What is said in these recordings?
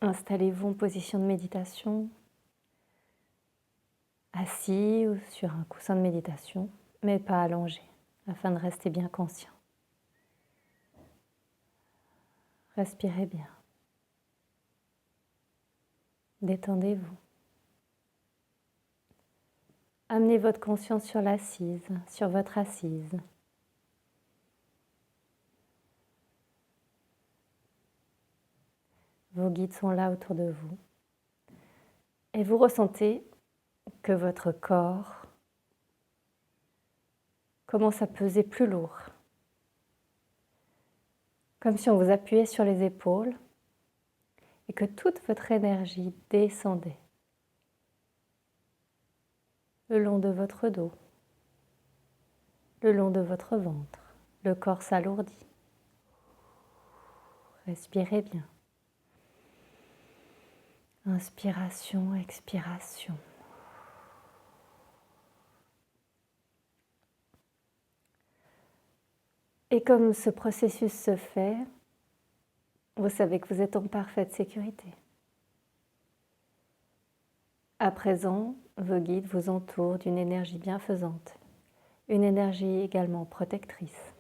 Installez-vous en position de méditation, assis ou sur un coussin de méditation, mais pas allongé, afin de rester bien conscient. Respirez bien. Détendez-vous. Amenez votre conscience sur l'assise, sur votre assise. Vos guides sont là autour de vous. Et vous ressentez que votre corps commence à peser plus lourd. Comme si on vous appuyait sur les épaules et que toute votre énergie descendait le long de votre dos, le long de votre ventre. Le corps s'alourdit. Respirez bien. Inspiration, expiration. Et comme ce processus se fait, vous savez que vous êtes en parfaite sécurité. À présent, vos guides vous entourent d'une énergie bienfaisante, une énergie également protectrice.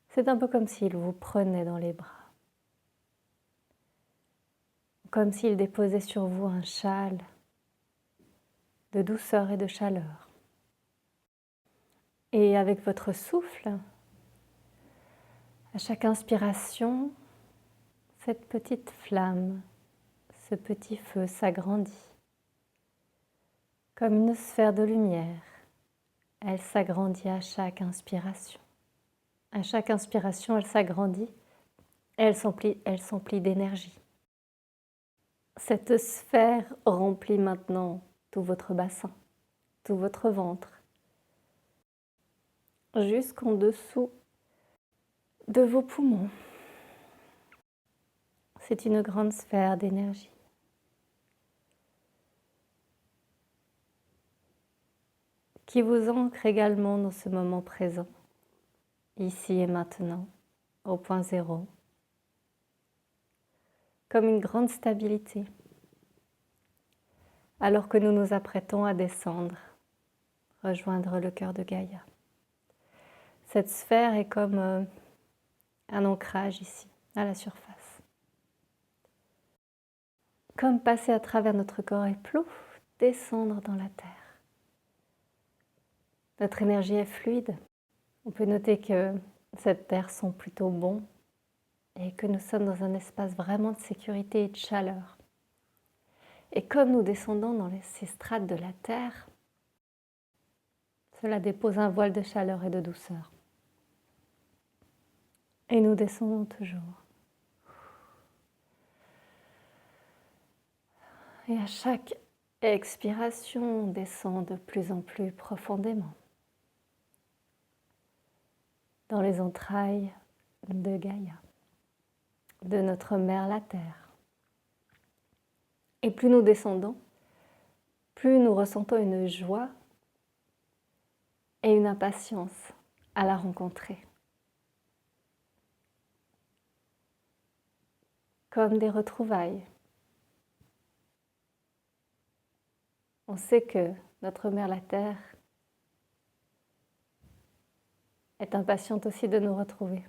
C'est un peu comme s'ils vous prenaient dans les bras, comme s'ils déposaient sur vous un châle de douceur et de chaleur. Et avec votre souffle, à chaque inspiration, cette petite flamme, ce petit feu s'agrandit. Comme une sphère de lumière, elle s'agrandit à chaque inspiration. À chaque inspiration, elle s'agrandit et elle s'emplit d'énergie. Cette sphère remplit maintenant tout votre bassin, tout votre ventre, jusqu'en dessous de vos poumons. C'est une grande sphère d'énergie. Qui vous ancre également dans ce moment présent, ici et maintenant, au point zéro, comme une grande stabilité, alors que nous nous apprêtons à descendre, rejoindre le cœur de Gaïa. Cette sphère est comme un ancrage ici, à la surface. Comme passer à travers notre corps et plouf, descendre dans la terre. Notre énergie est fluide. On peut noter que cette terre sent plutôt bon et que nous sommes dans un espace vraiment de sécurité et de chaleur. Et comme nous descendons dans ces strates de la terre, cela dépose un voile de chaleur et de douceur. Et nous descendons toujours. Et à chaque expiration, on descend de plus en plus profondément dans les entrailles de Gaïa, de notre mère la Terre. Et plus nous descendons, plus nous ressentons une joie et une impatience à la rencontrer. Comme des retrouvailles. On sait que notre mère la Terre est impatiente aussi de nous retrouver.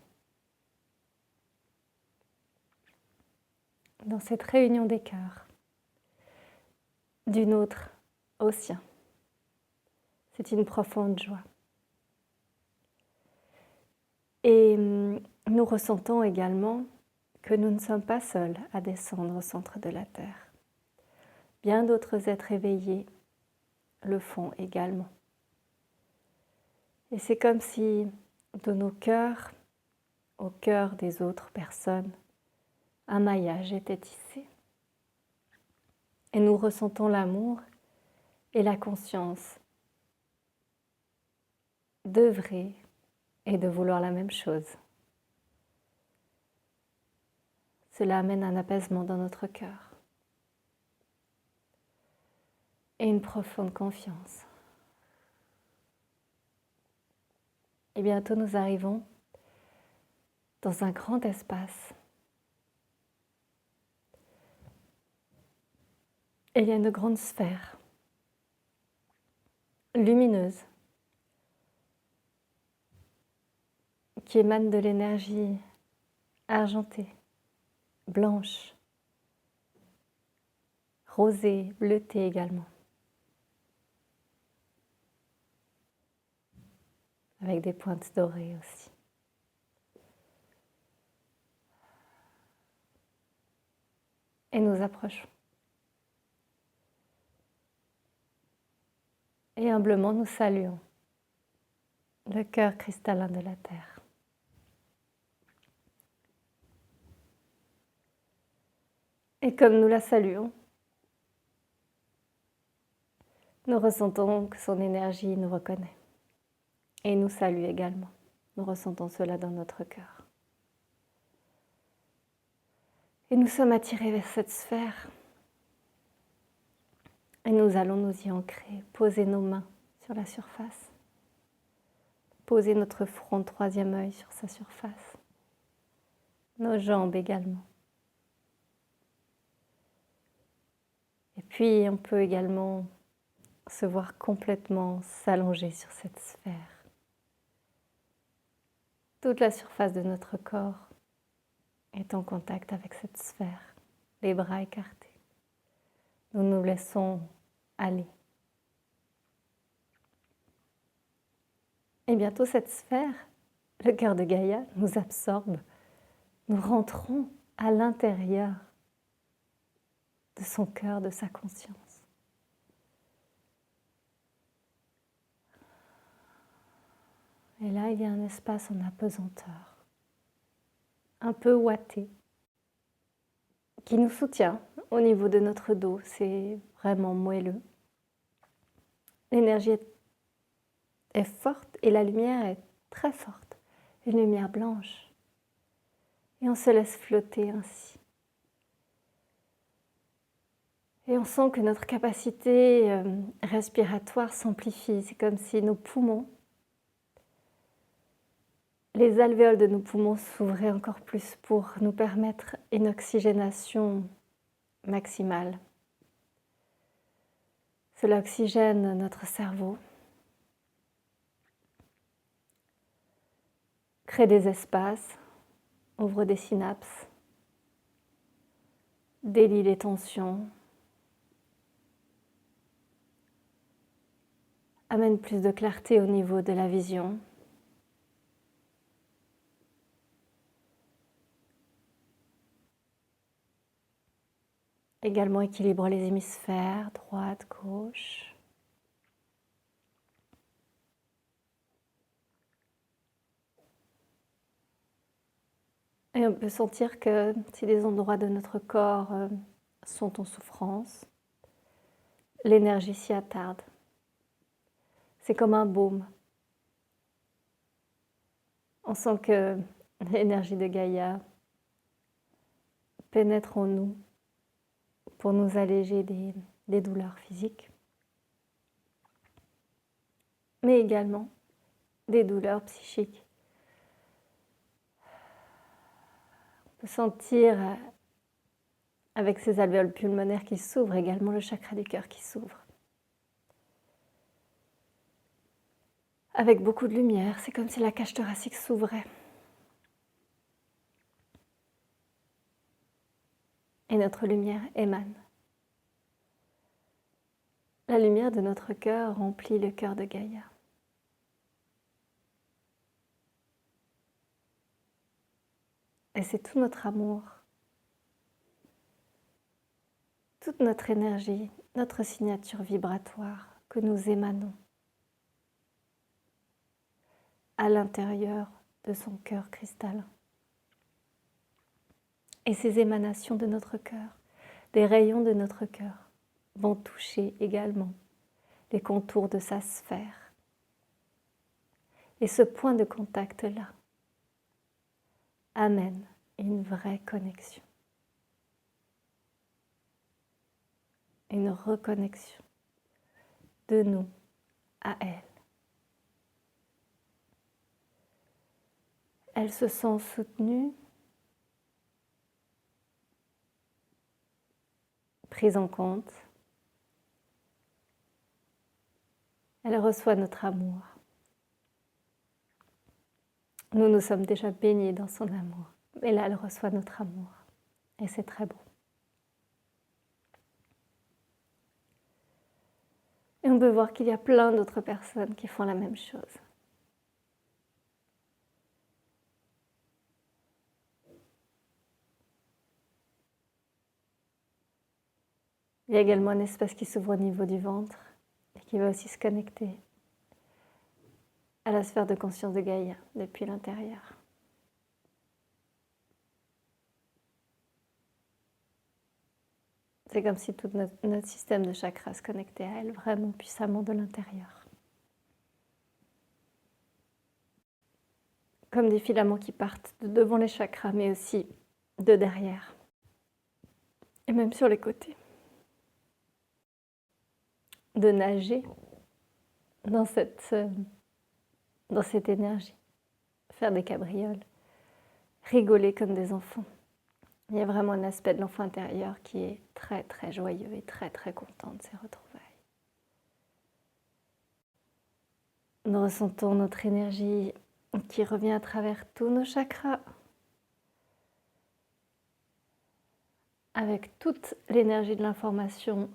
Dans cette réunion des cœurs, du nôtre au sien. C'est une profonde joie. Et nous ressentons également que nous ne sommes pas seuls à descendre au centre de la Terre. Bien d'autres êtres éveillés le font également. Et c'est comme si de nos cœurs, au cœur des autres personnes, un maillage était tissé. Et nous ressentons l'amour et la conscience d'œuvrer et de vouloir la même chose. Cela amène un apaisement dans notre cœur et une profonde confiance. Et bientôt nous arrivons dans un grand espace Et il y a une grande sphère lumineuse qui émane de l'énergie argentée, blanche, rosée, bleutée également, avec des pointes dorées aussi. Et nous approchons. Et humblement nous saluons le cœur cristallin de la Terre. Et comme nous la saluons, nous ressentons que son énergie nous reconnaît et nous salue également. Nous ressentons cela dans notre cœur. Et nous sommes attirés vers cette sphère. Et nous allons nous y ancrer, poser nos mains sur la surface, poser notre front, troisième œil sur sa surface, nos jambes également. Et puis on peut également se voir complètement s'allonger sur cette sphère. Toute la surface de notre corps est en contact avec cette sphère, les bras écartés. Nous nous laissons aller. Et bientôt cette sphère, le cœur de Gaïa, nous absorbe. Nous rentrons à l'intérieur de son cœur, de sa conscience. Et là, il y a un espace en apesanteur, un peu ouaté, qui nous soutient au niveau de notre dos. C'est vraiment moelleux. L'énergie est forte et la lumière est très forte, une lumière blanche. Et on se laisse flotter ainsi. Et on sent que notre capacité respiratoire s'amplifie. C'est comme si nos poumons, les alvéoles de nos poumons s'ouvraient encore plus pour nous permettre une oxygénation maximale. Cela oxygène notre cerveau, crée des espaces, ouvre des synapses, délie les tensions, amène plus de clarté au niveau de la vision. Également équilibre les hémisphères, droite, gauche. Et on peut sentir que si des endroits de notre corps sont en souffrance, l'énergie s'y attarde. C'est comme un baume. On sent que l'énergie de Gaïa pénètre en nous pour nous alléger des douleurs physiques, mais également des douleurs psychiques. On peut sentir avec ces alvéoles pulmonaires qui s'ouvrent, également le chakra du cœur qui s'ouvre. Avec beaucoup de lumière, c'est comme si la cage thoracique s'ouvrait. Et notre lumière émane. La lumière de notre cœur remplit le cœur de Gaïa. Et c'est tout notre amour, toute notre énergie, notre signature vibratoire que nous émanons à l'intérieur de son cœur cristallin. Et ces émanations de notre cœur, des rayons de notre cœur, vont toucher également les contours de sa sphère. Et ce point de contact-là amène une vraie connexion, une reconnexion de nous à elle. Elle se sent soutenue, prise en compte, Elle reçoit notre amour. Nous, nous sommes déjà baignés dans son amour. Et là, elle reçoit notre amour. Et c'est très beau. Et on peut voir qu'il y a plein d'autres personnes qui font la même chose. Il y a également un espace qui s'ouvre au niveau du ventre et qui va aussi se connecter à la sphère de conscience de Gaïa depuis l'intérieur. C'est comme si tout notre système de chakras se connectait à elle vraiment puissamment de l'intérieur. Comme des filaments qui partent de devant les chakras, mais aussi de derrière. Et même sur les côtés. De nager dans cette énergie. Faire des cabrioles. Rigoler comme des enfants. Il y a vraiment un aspect de l'enfant intérieur qui est très très joyeux et très très content de ces retrouvailles. Nous ressentons notre énergie qui revient à travers tous nos chakras, avec toute l'énergie de l'information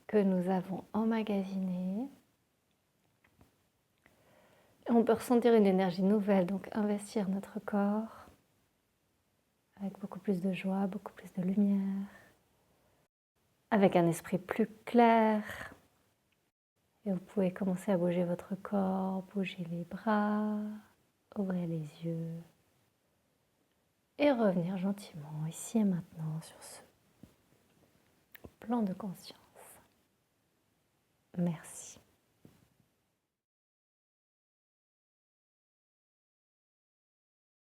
que nous avons emmagasinée. On peut ressentir une énergie nouvelle, donc investir notre corps avec beaucoup plus de joie, beaucoup plus de lumière, avec un esprit plus clair. Et vous pouvez commencer à bouger votre corps, bouger les bras, ouvrir les yeux et revenir gentiment ici et maintenant sur ce plan de conscience. Merci.